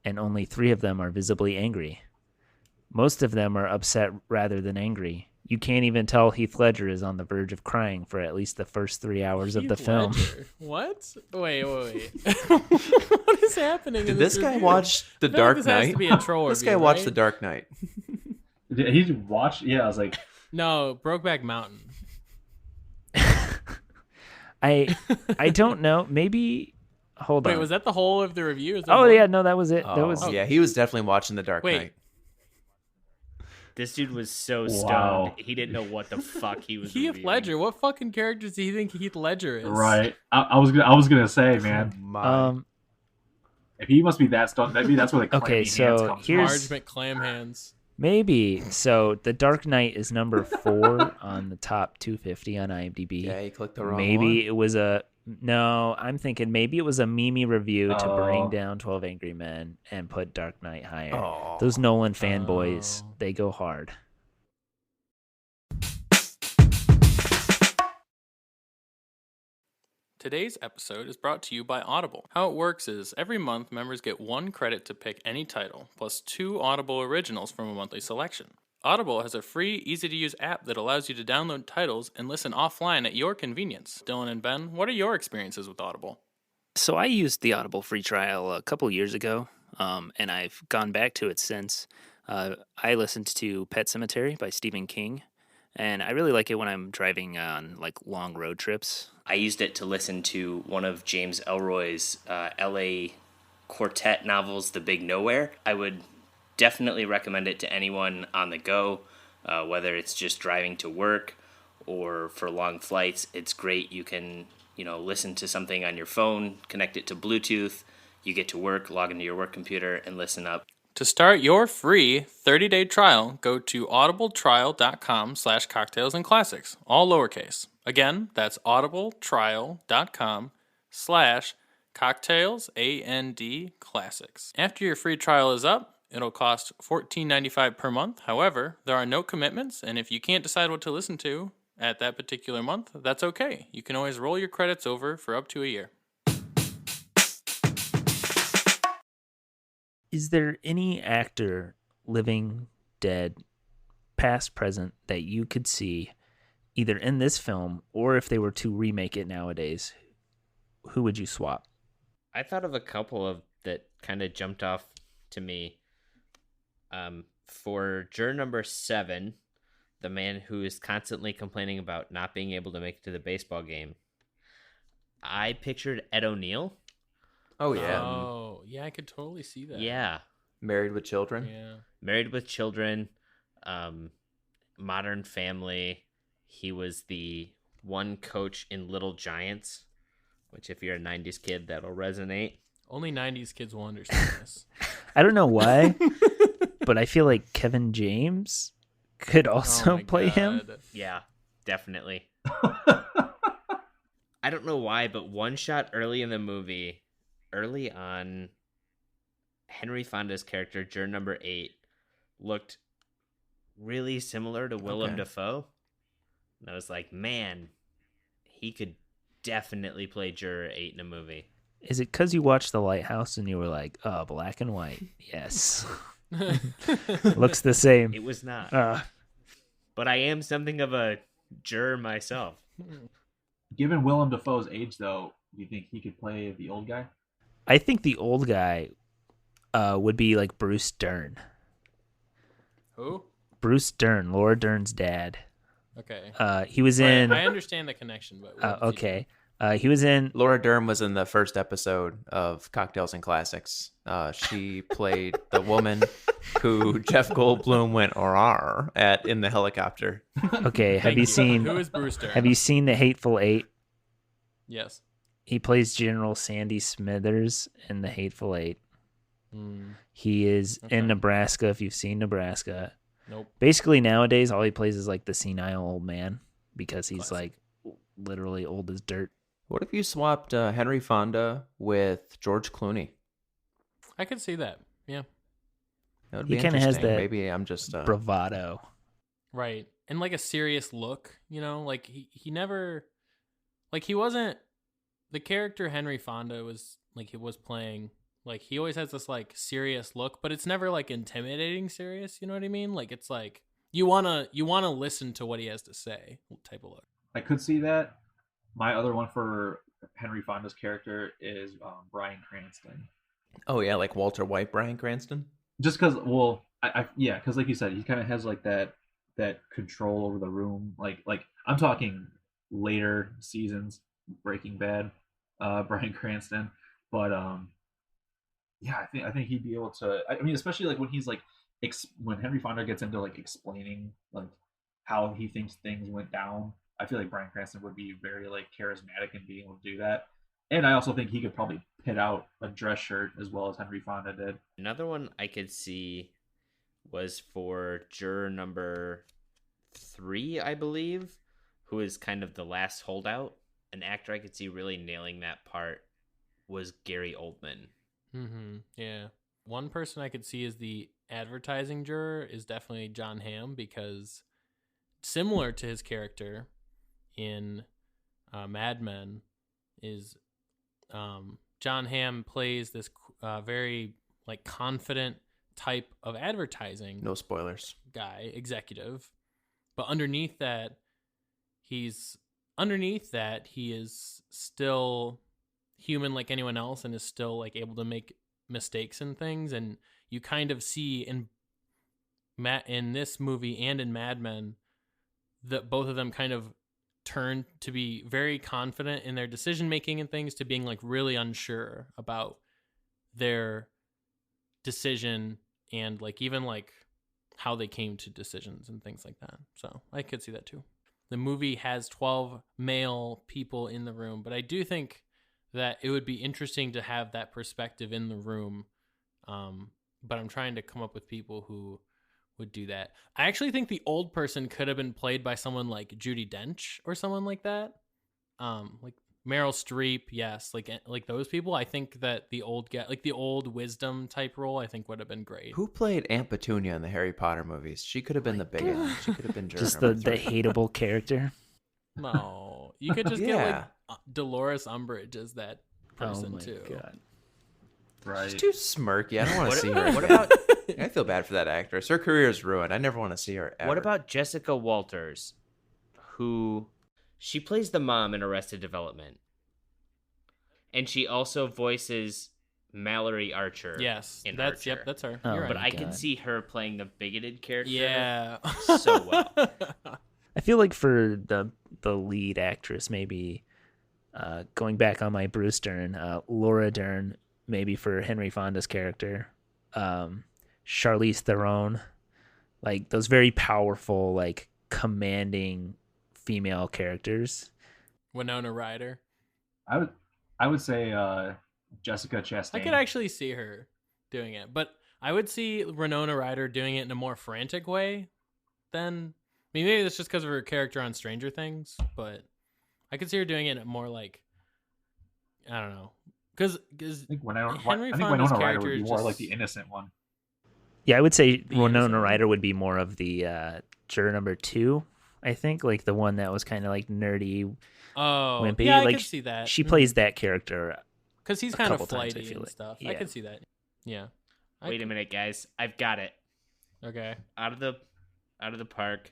and only 3 of them are visibly angry. Most of them are upset rather than angry. You can't even tell Heath Ledger is on the verge of crying for at least the first 3 hours of the film. Ledger? What? Wait. What is happening? Did this guy watch The Dark this Knight? Has to be a troll This review, guy watched right? The Dark Knight. He watched. Yeah, I was like, No, Brokeback Mountain. I don't know. Maybe hold on. Wait, was that the whole of the review? Yeah, no, that was it. Oh, that was yeah, he was definitely watching The Dark Wait. Knight. This dude was so Wow. stoned, he didn't know what the fuck he was Heath reviewing. Ledger. What fucking characters do you think Heath Ledger is? right. I was gonna say, man, My. if he must be that stoned, maybe that's where the Okay, clammy so hands comes here's- Marge McClam Hands. maybe. So The Dark Knight is number 4 on the top 250 on IMDb. Yeah, he clicked the wrong Maybe one. it was I'm thinking maybe it was a Mimi review to bring Oh. down 12 Angry Men and put Dark Knight higher. Oh. Those Nolan fanboys, Oh. they go hard. Today's episode is brought to you by Audible. How it works is every month members get 1 credit to pick any title, plus 2 Audible originals from a monthly selection. Audible has a free, easy-to-use app that allows you to download titles and listen offline at your convenience. Dylan and Ben, what are your experiences with Audible? So I used the Audible free trial a couple years ago, and I've gone back to it since. I listened to Pet Sematary by Stephen King, and I really like it when I'm driving on like long road trips. I used it to listen to one of James Ellroy's LA quartet novels, The Big Nowhere. I would definitely recommend it to anyone on the go, whether it's just driving to work or for long flights. It's great. You can, listen to something on your phone, connect it to Bluetooth, you get to work, log into your work computer, and listen up. To start your free 30-day trial, go to audibletrial.com/cocktailsandclassics, all lowercase. Again, that's audibletrial.com/cocktails, After your free trial is up, it'll cost $14.95 per month. However, there are no commitments, and if you can't decide what to listen to at that particular month, that's okay. You can always roll your credits over for up to a year. Is there any actor, living, dead, past, present, that you could see either in this film or if they were to remake it nowadays? Who would you swap? I thought of a couple of that kind of jumped off to me. For juror number 7, the man who is constantly complaining about not being able to make it to the baseball game, I pictured Ed O'Neill. Oh yeah. Oh, yeah, I could totally see that. Yeah. Married with Children. Yeah. Married with Children, Modern Family. He was the one coach in Little Giants, which if you're a 90s kid, that'll resonate. Only 90s kids will understand this. I don't know why, but I feel like Kevin James could also play him. Yeah, definitely. I don't know why, but one shot early in the movie, early on, Henry Fonda's character, juror number 8, looked really similar to Willem Dafoe. And I was like, man, he could definitely play juror 8 in a movie. Is it because you watched The Lighthouse and you were like, oh, black and white? Yes. Looks the same. It was not. But I am something of a juror myself. Given Willem Dafoe's age, though, do you think he could play the old guy? I think the old guy would be like Bruce Dern. Who? Bruce Dern, Laura Dern's dad. Okay. He was in... I understand the connection, but... okay. He was in... Laura Dern was in the first episode of Cocktails and Classics. She played the woman who Jeff Goldblum went "Rawr" at in the helicopter. Okay, have you seen... Who is Bruce Dern? Have you seen The Hateful Eight? Yes. He plays General Sandy Smithers in The Hateful Eight. He is in Nebraska, if you've seen Nebraska. Nope. Basically, nowadays, all he plays is like the senile old man because he's like literally old as dirt. What if you swapped Henry Fonda with George Clooney? I could see that. Yeah. That would He be kinda has interesting. that Maybe I'm just bravado. Right. And like a serious look, you know, like he never, like he wasn't, the character Henry Fonda was like, he was playing, like he always has this like serious look, but it's never like intimidating serious, you know what I mean? Like it's like, you want to listen to what he has to say type of look. I could see that. My other one for Henry Fonda's character is Bryan Cranston. Oh yeah, like Walter White, Bryan Cranston. Just because, well, because like you said, he kind of has like that control over the room. Like I'm talking later seasons, Breaking Bad, Bryan Cranston. But yeah, I think he'd be able to. I mean, especially like when he's like when Henry Fonda gets into like explaining like how he thinks things went down. I feel like Bryan Cranston would be very like charismatic in being able to do that. And I also think he could probably pit out a dress shirt as well as Henry Fonda did. Another one I could see was for juror number 3, I believe, who is kind of the last holdout. An actor I could see really nailing that part was Gary Oldman. Mm-hmm. Yeah. One person I could see as the advertising juror is definitely John Hamm, because similar to his character in Mad Men is John Hamm plays this very like confident type of advertising. No spoilers. Guy, executive. But underneath that, he is still human like anyone else and is still like able to make mistakes and things. And you kind of see in this movie and in Mad Men that both of them kind of turn to be very confident in their decision making and things to being like really unsure about their decision and like even like how they came to decisions and things like that. So I could see that too. The movie has 12 male people in the room, but I do think that it would be interesting to have that perspective in the room. But I'm trying to come up with people who would do that. I actually think the old person could have been played by someone like Judi Dench or someone like that. Like Meryl Streep, yes, like those people. I think that the old wisdom type role, I think would have been great. Who played Aunt Petunia in the Harry Potter movies? She could have been the big one. She could have been Just Journey the Number 3. hateable character. No, you could just get Yeah. like Dolores Umbridge as that person Oh my too. god. Right. She's too smirky. I don't want to What, see her. what again. about I feel bad for that actress. Her career is ruined. I never want to see her ever. what about Jessica Walters, who she plays the mom in Arrested Development, and she also voices Mallory Archer. Yes, in that's Archer. yep, that's her. Oh, You're But right. I can God. see her playing the bigoted character. Yeah, so well. I feel like for the lead actress, maybe going back on my Bruce Dern, Laura Dern, maybe for Henry Fonda's character, Charlize Theron, like those very powerful, like commanding female characters. Winona Ryder. I would say Jessica I Chastain. could actually see her doing it, but I would see Winona Ryder doing it in a more frantic way than. I mean, maybe that's just because of her character on Stranger Things, but I could see her doing it in more like, I don't know, because I think Winona, Henry I think Fonda's Winona Ryder would character be is more just- like the innocent one. Yeah, I would say The innocent Winona one. Ryder would be more of the juror number 2. I think like the one that was kind of like nerdy, oh, wimpy. yeah, I like could see that. she plays that character. because he's a kind of couple times, I flighty feel and like. stuff. I Yeah. could see that. Yeah. Wait a minute, guys. I've got it. Okay. Out of the park.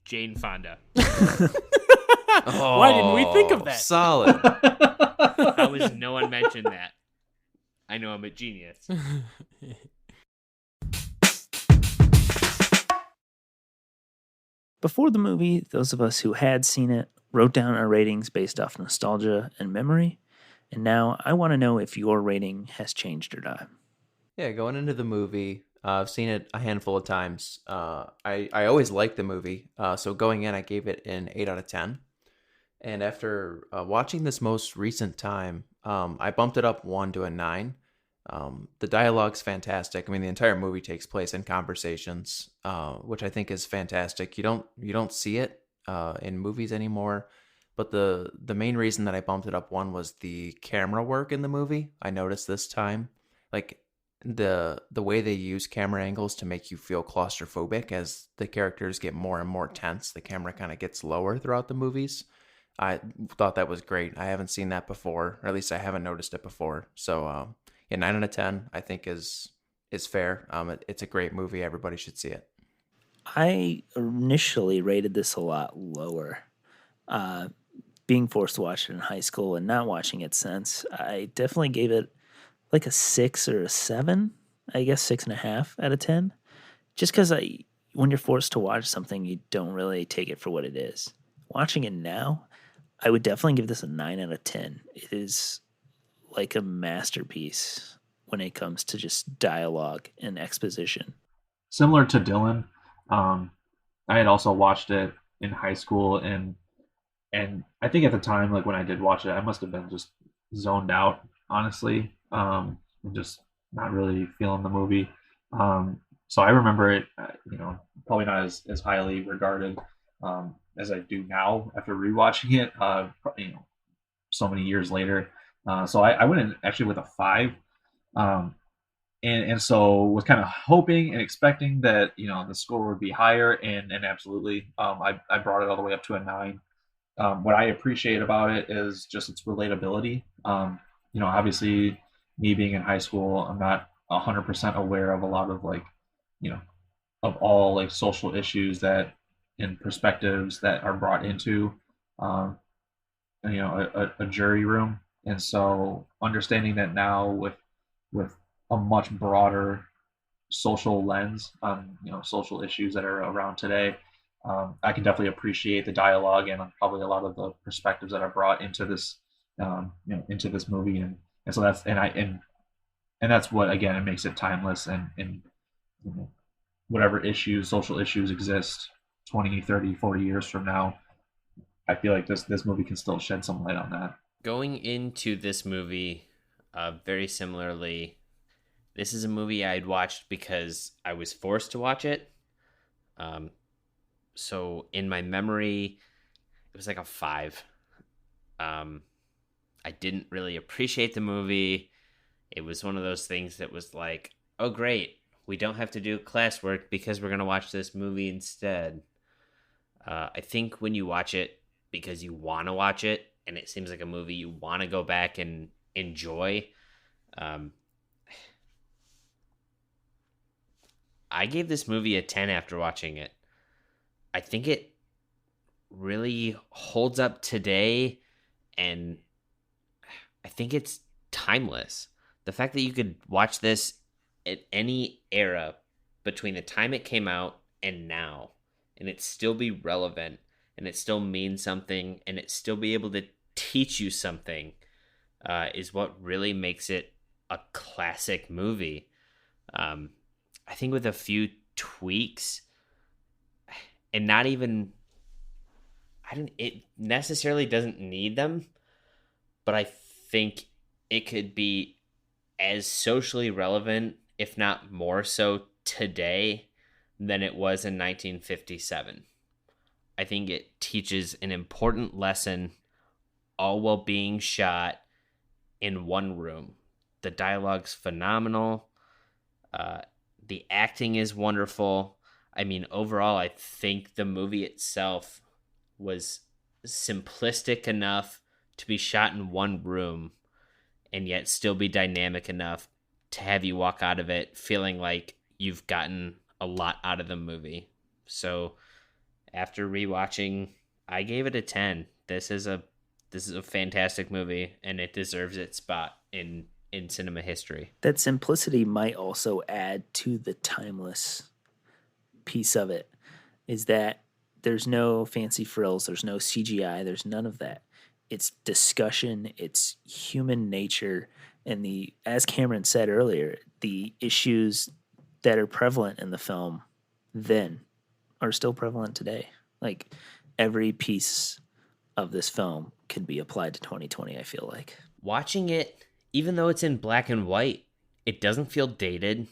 Jane Fonda. Why didn't we think of that? Solid. How has no one mentioned that? I know I'm a genius. Before the movie, those of us who had seen it wrote down our ratings based off nostalgia and memory. And now I want to know if your rating has changed or not. Yeah, going into the movie, I've seen it a handful of times. I always liked the movie, so going in, I gave it an 8 out of 10. And after watching this most recent time, I bumped it up 1 to a 9. The dialogue's fantastic. I mean, the entire movie takes place in conversations, which I think is fantastic. You don't see it in movies anymore. But the main reason that I bumped it up 1 was the camera work in the movie. I noticed this time, like the way they use camera angles to make you feel claustrophobic as the characters get more and more tense. The camera kind of gets lower throughout the movies. I thought that was great. I haven't seen that before, or at least I haven't noticed it before. So yeah, 9 out of 10 I think is fair. It's a great movie. Everybody should see it. I initially rated this a lot lower. Being forced to watch it in high school and not watching it since, I definitely gave it like a 6 or a 7. I guess 6.5 out of 10. Just because when you're forced to watch something, you don't really take it for what it is. Watching it now, I would definitely give this a 9 out of 10. It is like a masterpiece when it comes to just dialogue and exposition. Similar to Dylan, I had also watched it in high school, and I think at the time, like when I did watch it, I must have been just zoned out, honestly, and just not really feeling the movie. So I remember it, probably not as highly regarded as I do now after rewatching it, so many years later. So I went in actually with a 5, and so was kind of hoping and expecting that the score would be higher, and absolutely, I brought it all the way up to a 9. What I appreciate about it is just its relatability. Obviously, me being in high school, I'm not 100% aware of a lot of of all like social issues that and perspectives that are brought into a jury room. And so understanding that now with a much broader social lens on social issues that are around today, I can definitely appreciate the dialogue and probably a lot of the perspectives that are brought into this into this movie, and so that's what, again, it makes it timeless, and whatever social issues exist 20, 30, 40 years from now, I feel like this movie can still shed some light on that. Going into this movie, very similarly, this is a movie I'd watched because I was forced to watch it. Um, so in my memory, it was like a 5. Um, I didn't really appreciate the movie. It was one of those things that was like, oh, great. We don't have to do classwork because we're going to watch this movie instead. I think when you watch it because you want to watch it and it seems like a movie you want to go back and enjoy, um, I gave this movie a 10 after watching it. I think it really holds up today, and I think it's timeless. The fact that you could watch this at any era between the time it came out and now, and it still be relevant, and it still mean something, and it still be able to teach you something, is what really makes it a classic movie. I think with a few tweaks, and not even, it necessarily doesn't need them, but I think it could be as socially relevant, if not more so today than it was in 1957. I think it teaches an important lesson, all while being shot in one room. The dialogue's phenomenal. The acting is wonderful. I mean, overall, I think the movie itself was simplistic enough to be shot in one room and yet still be dynamic enough to have you walk out of it feeling like you've gotten a lot out of the movie. So after rewatching, I gave it a 10. This is a fantastic movie, and it deserves its spot in cinema history. That simplicity might also add to the timeless piece of it, is that there's no fancy frills, there's no CGI, there's none of that. It's discussion, it's human nature, and as Cameron said earlier, the issues that are prevalent in the film then are still prevalent today. Like every piece of this film can be applied to 2020, I feel like. Watching it, even though it's in black and white, it doesn't feel dated.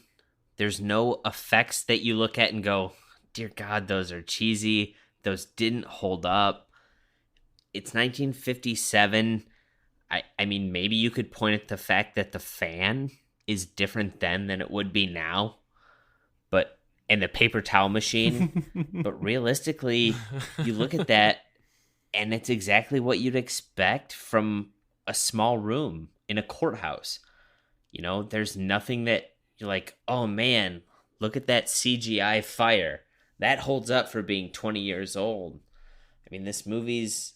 There's no effects that you look at and go, dear God, those are cheesy. Those didn't hold up. It's 1957. I mean, maybe you could point at the fact that the fan is different then than it would be now. And the paper towel machine. But realistically, you look at that and it's exactly what you'd expect from a small room in a courthouse. You know, there's nothing that you're like, oh man, look at that CGI fire. That holds up for being 20 years old. I mean, this movie's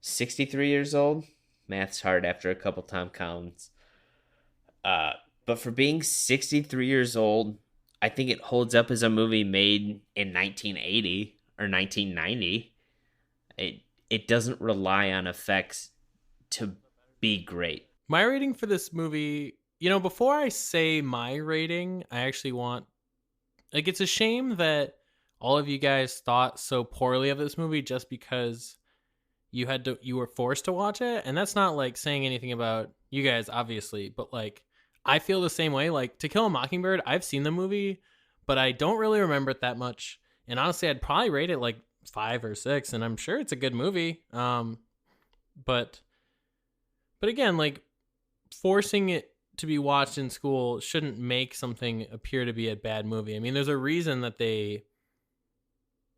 63 years old. Math's hard after a couple time counts. But for being 63 years old, I think it holds up as a movie made in 1980 or 1990. It doesn't rely on effects to be great. My rating for this movie, before I say my rating, I actually want, it's a shame that all of you guys thought so poorly of this movie just because you were forced to watch it. And that's not like saying anything about you guys, obviously, but like, I feel the same way. Like, To Kill a Mockingbird, I've seen the movie, but I don't really remember it that much. And honestly, I'd probably rate it like 5 or 6, and I'm sure it's a good movie. But again, like, forcing it to be watched in school shouldn't make something appear to be a bad movie. I mean, there's a reason that they,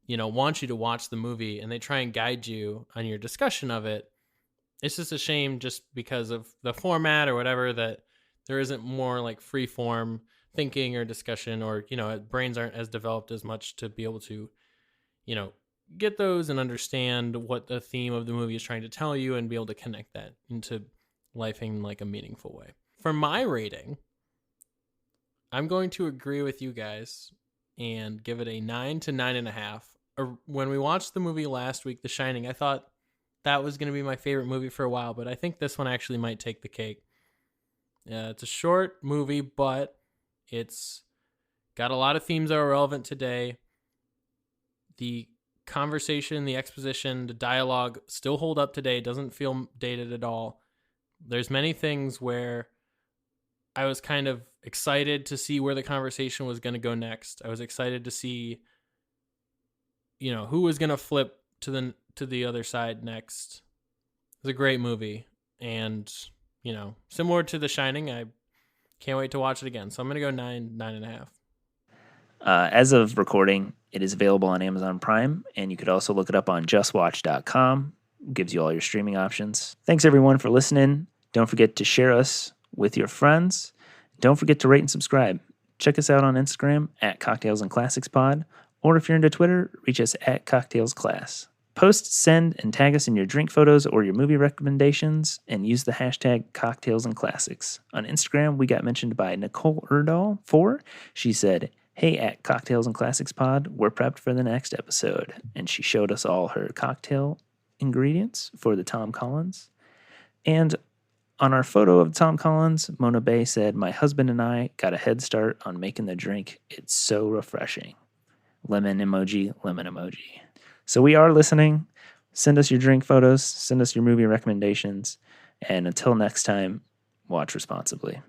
want you to watch the movie, and they try and guide you on your discussion of it. It's just a shame just because of the format or whatever that there isn't more like free form thinking or discussion, or, brains aren't as developed as much to be able to, get those and understand what the theme of the movie is trying to tell you and be able to connect that into life in like a meaningful way. For my rating, I'm going to agree with you guys and give it a 9 to 9.5. When we watched the movie last week, The Shining, I thought that was going to be my favorite movie for a while, but I think this one actually might take the cake. It's a short movie, but it's got a lot of themes that are relevant today. The conversation, the exposition, the dialogue still hold up today. It doesn't feel dated at all. There's many things where I was kind of excited to see where the conversation was going to go next. I was excited to see, who was going to flip to the other side next. It was a great movie, and similar to The Shining, I can't wait to watch it again. So I'm going to go 9.5. As of recording, it is available on Amazon Prime, and you could also look it up on justwatch.com. It gives you all your streaming options. Thanks, everyone, for listening. Don't forget to share us with your friends. Don't forget to rate and subscribe. Check us out on Instagram at Cocktails and Classics Pod, or if you're into Twitter, reach us at Cocktails Class. Post, send, and tag us in your drink photos or your movie recommendations, and use the hashtag Cocktails and Classics. On Instagram, we got mentioned by Nicole Erdahl 4. She said, "Hey, at Cocktails and Classics Pod, we're prepped for the next episode." And she showed us all her cocktail ingredients for the Tom Collins. And on our photo of Tom Collins, Mona Bay said, "My husband and I got a head start on making the drink. It's so refreshing." Lemon emoji, lemon emoji. So we are listening. Send us your drink photos. Send us your movie recommendations. And until next time, watch responsibly.